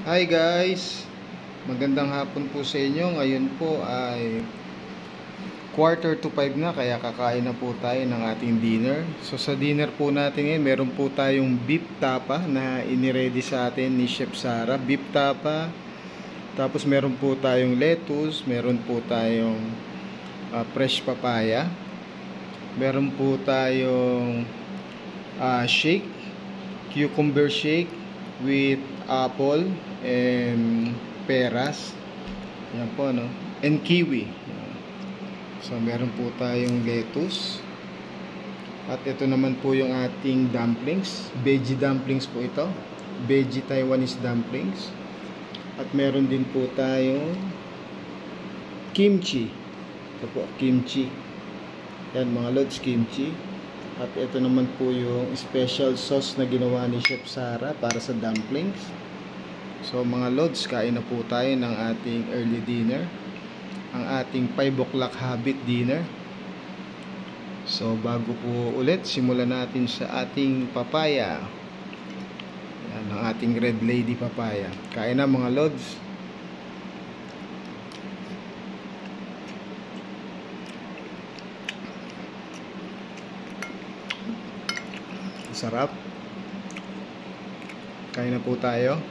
Hi guys! Magandang hapon po sa inyo. Ngayon po ay 4:45 na, kaya kakain na po tayo ng ating dinner. So sa dinner po natin ngayon, meron po tayong beef tapa na iniready sa atin ni Chef Sara. Beef tapa, tapos meron po tayong lettuce, meron po tayong fresh papaya, meron po tayong shake, cucumber shake with apple and peras. Yan po, no? And kiwi. So meron po tayong lettuce. At ito naman po yung ating dumplings. Veggie dumplings po ito. Veggie Taiwanese dumplings. At meron din po tayong kimchi. Ito po, kimchi. Yan mga lods, kimchi. At ito naman po yung special sauce na ginawa ni Chef Sara para sa dumplings. So mga lods, kain na po tayo ng ating early dinner. Ang ating 5 o'clock habit dinner. So bago po ulit, simulan natin sa ating papaya. Yan, ang ating red lady papaya. Kain na mga lods. Sarap. Kain na po tayo.